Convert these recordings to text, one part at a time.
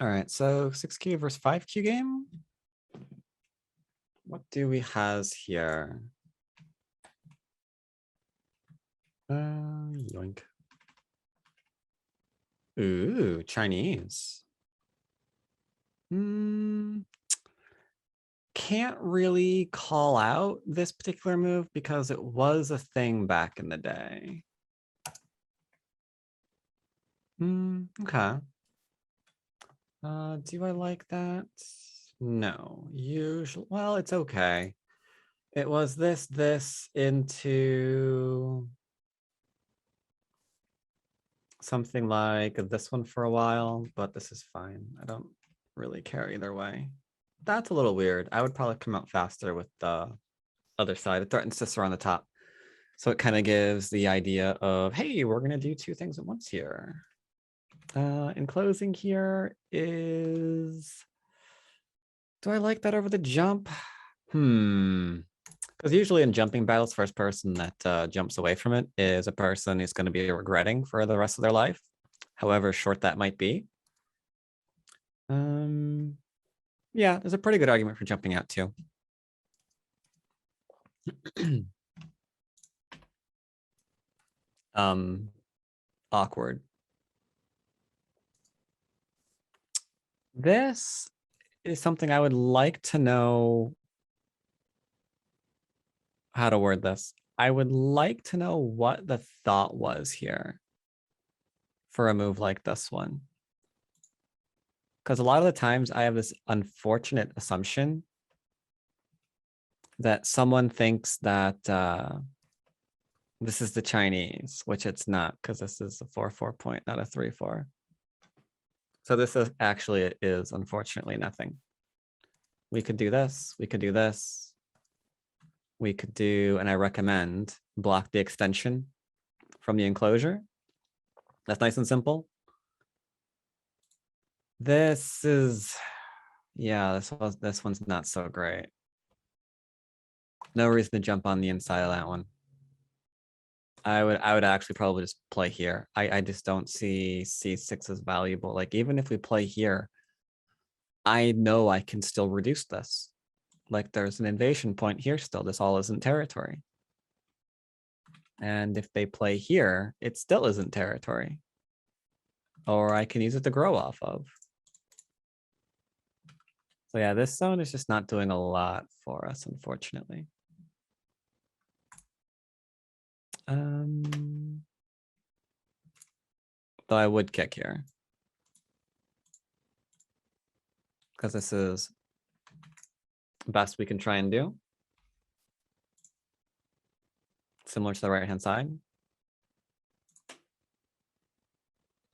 All right, so 6Q versus 5Q game. What do we has here? Yoink. Ooh, Chinese. Can't really call out this particular move because it was a thing back in the day. Okay. Do I like that? No. Usually, well, it's okay. It was this into something like this one for a while, but this is fine. I don't really care either way. That's a little weird. I would probably come out faster with the other side. It threatens to surround the top. So it kind of gives the idea of, hey, we're going to do two things at once here. In closing here is, do I like that over the jump? Because usually in jumping battles, first person that jumps away from it is a person who's going to be regretting for the rest of their life, however short that might be. Yeah, there's a pretty good argument for jumping out too. Awkward. This is something I would like to know how to word this. I would like to know what the thought was here for a move like this one. Because a lot of the times I have this unfortunate assumption that someone thinks that this is the Chinese, which it's not, because this is a 4-4 point, not a 3-4. So this is actually, it is unfortunately nothing. We could do this, we could do this. We could do, and I recommend, block the extension from the enclosure. That's nice and simple. This is, yeah, this one's not so great. No reason to jump on the inside of that one. I would actually probably just play here. I just don't see C6 as valuable. Like even if we play here, I know I can still reduce this. Like there's an invasion point here still. This all isn't territory. And if they play here, it still isn't territory. Or I can use it to grow off of. So yeah, this zone is just not doing a lot for us, unfortunately. Though I would kick here. Because this is the best we can try and do. Similar to the right-hand side.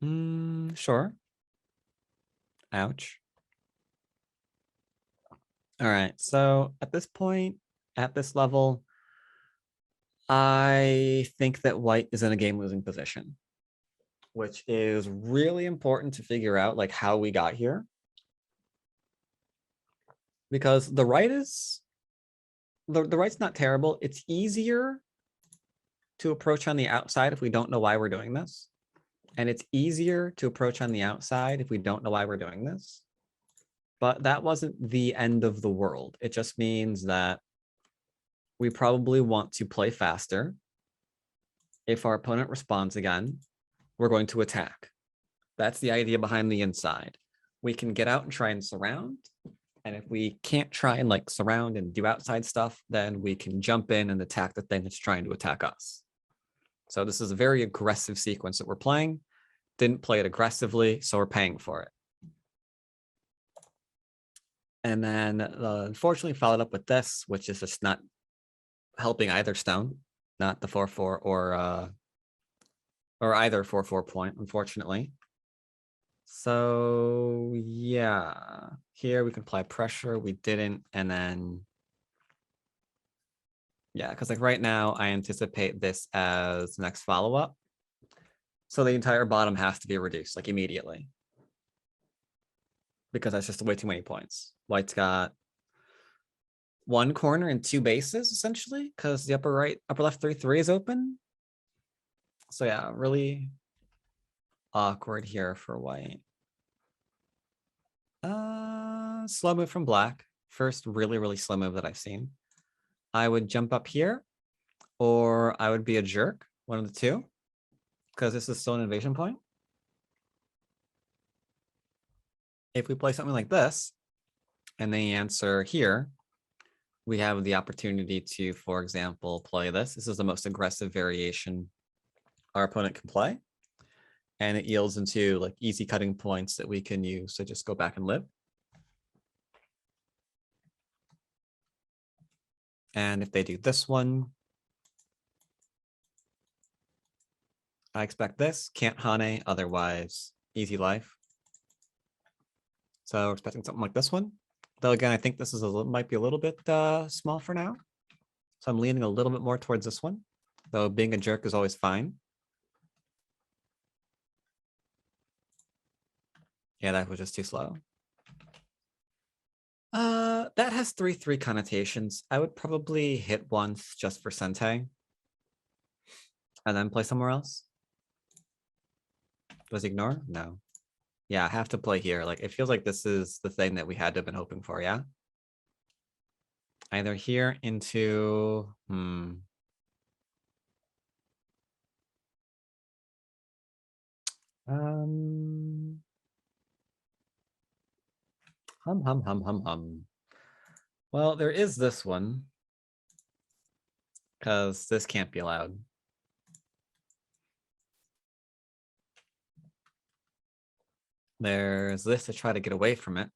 Sure. Ouch. All right, so at this point, at this level, I think that white is in a game-losing position, which is really important to figure out like how we got here. Because the right's not terrible. It's easier to approach on the outside if we don't know why we're doing this. And it's easier to approach on the outside if we don't know why we're doing this. But that wasn't the end of the world. It just means that we probably want to play faster. If our opponent responds again, we're going to attack. That's the idea behind the inside. We can get out and try and surround. And if we can't try and like surround and do outside stuff, then we can jump in and attack the thing that's trying to attack us. So this is a very aggressive sequence that we're playing. Didn't play it aggressively, so we're paying for it. And then unfortunately followed up with this, which is just not helping either stone, not the 4-4 or either 4-4 point, unfortunately. So yeah, here we can apply pressure. We didn't, and then yeah, because like right now I anticipate this as the next follow-up. So the entire bottom has to be reduced like immediately. Because that's just way too many points. White's got one corner and two bases essentially, because the upper right, upper left 3-3 is open. So yeah, really awkward here for white. Slow move from black. First really, really slow move that I've seen. I would jump up here, or I would be a jerk, one of the two, because this is still an invasion point. If we play something like this, and they answer here, we have the opportunity to, for example, play this. This is the most aggressive variation our opponent can play. And it yields into like easy cutting points that we can use to just go back and live. And if they do this one, I expect this, can't Hane, otherwise easy life. So we're expecting something like this one. Though again, I think this is might be a little bit small for now. So I'm leaning a little bit more towards this one, though being a jerk is always fine. Yeah, that was just too slow. That has 3/3 connotations. I would probably hit once just for Sente. And then play somewhere else. Was ignore? No. Yeah, I have to play here. Like, it feels like this is the thing that we had to have been hoping for, yeah? Either here into... Hum. Well, there is this one. Because this can't be allowed. There's this to try to get away from it.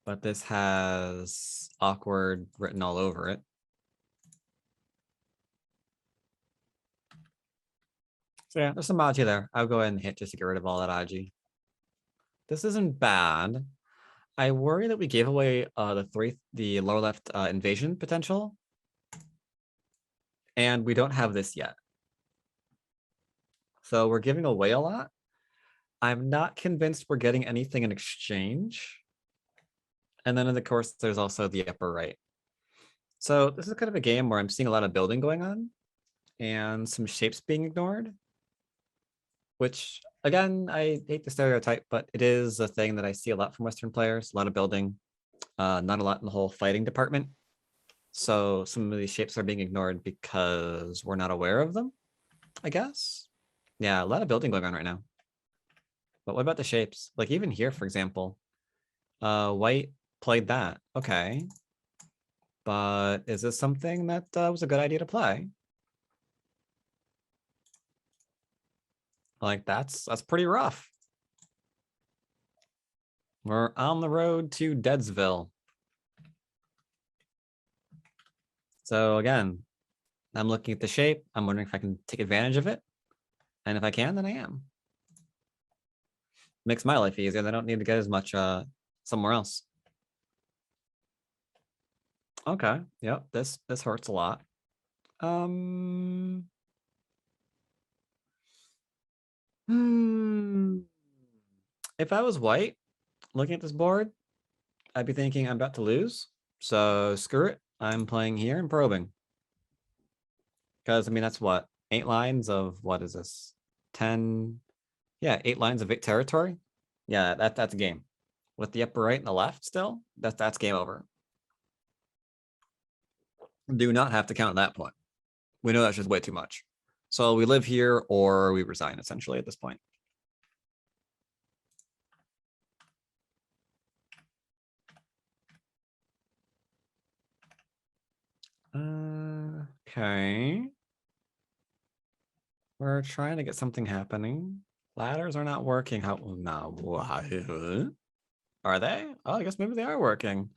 But this has awkward written all over it. So yeah, there's some Aji there. I'll go ahead and hit just to get rid of all that Aji. This isn't bad. I worry that we gave away the lower left invasion potential. And we don't have this yet. So we're giving away a lot. I'm not convinced we're getting anything in exchange. And then of course, there's also the upper right. So this is kind of a game where I'm seeing a lot of building going on and some shapes being ignored, which again, I hate the stereotype, but it is a thing that I see a lot from Western players, a lot of building, not a lot in the whole fighting department. So some of these shapes are being ignored because we're not aware of them, I guess. Yeah, a lot of building going on right now. But what about the shapes? Like even here, for example, white played that. Okay. But is this something that was a good idea to play? Like that's pretty rough. We're on the road to Deadsville. So again, I'm looking at the shape. I'm wondering if I can take advantage of it. And if I can, then I am. Makes my life easier. I don't need to get as much somewhere else. Okay. Yep. This hurts a lot. If I was white, looking at this board, I'd be thinking I'm about to lose. So screw it. I'm playing here and probing. Because I mean that's what? 8 lines of what is this? 10. Yeah, 8 lines of territory. Yeah, that's a game. With the upper right and the left still, that's game over. Do not have to count at that point. We know that's just way too much. So we live here or we resign essentially at this point. Okay. We're trying to get something happening. Ladders are not working. How? No. Are they? Oh, I guess maybe they are working.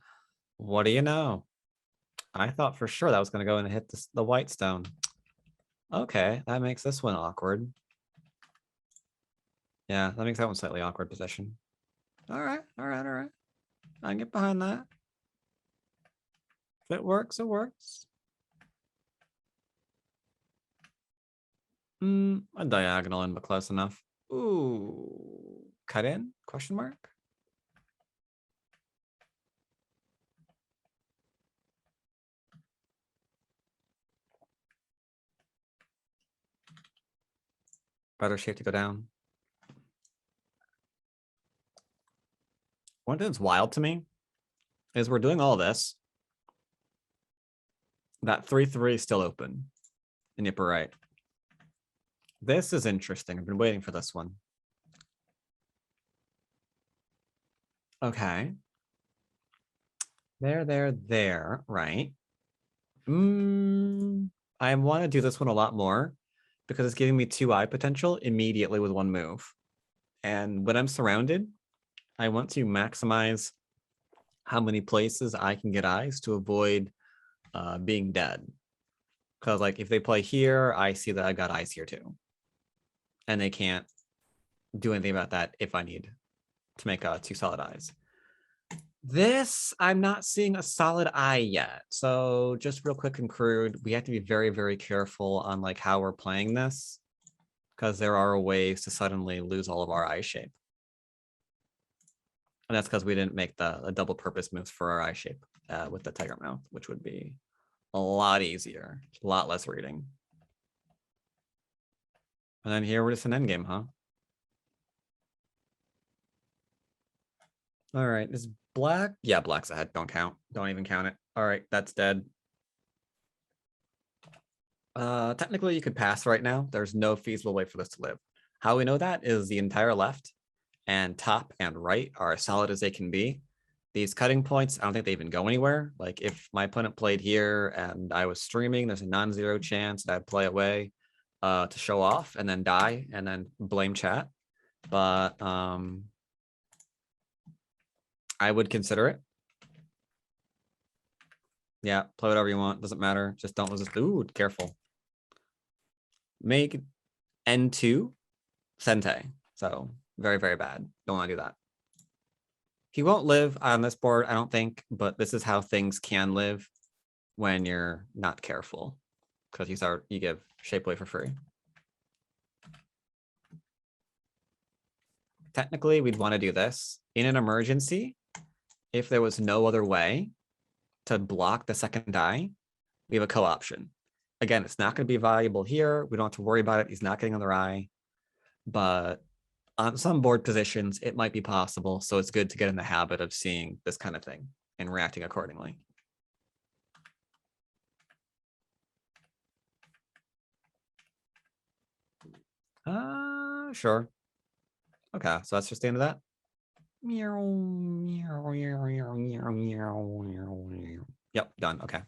What do you know? I thought for sure that was going to go and hit the white stone. Okay, that makes this one awkward. Yeah, that makes that one slightly awkward position. All right. I can get behind that. If it works, it works. A diagonal in, but close enough. Ooh, cut in? Question mark? Better shape to go down. One thing that's wild to me is we're doing all this. That 3-3 is still open in the upper right. This is interesting. I've been waiting for this one. Okay. There, right. I want to do this one a lot more because it's giving me 2 eye potential immediately with one move. And when I'm surrounded, I want to maximize how many places I can get eyes to avoid being dead. Because like if they play here, I see that I got eyes here too. And they can't do anything about that if I need to make 2 solid eyes. This, I'm not seeing a solid eye yet. So just real quick and crude, we have to be very, very careful on like how we're playing this because there are ways to suddenly lose all of our eye shape. And that's because we didn't make the double purpose moves for our eye shape with the tiger mouth, which would be a lot easier, a lot less reading. And then here we're just an endgame, huh? All right, is black? Yeah, black's ahead. Don't count. Don't even count it. All right, that's dead. Technically you could pass right now. There's no feasible way for this to live. How we know that is the entire left and top and right are as solid as they can be. These cutting points, I don't think they even go anywhere. Like if my opponent played here and I was streaming, there's a non-zero chance that I'd play away to show off and then die and then blame chat. But I would consider it. Yeah, play whatever you want. Doesn't matter. Just don't lose this. Ooh, careful. Make N2 Sente. So very, very bad. Don't want to do that. He won't live on this board, I don't think, but this is how things can live when you're not careful. Because you give shape away for free. Technically, we'd want to do this. In an emergency, if there was no other way to block the second die, we have a co-option. Again, it's not going to be valuable here. We don't have to worry about it. He's not getting another eye. But on some board positions, it might be possible. So it's good to get in the habit of seeing this kind of thing and reacting accordingly. Sure. Okay, so that's just the end of that. Yep, done. Okay.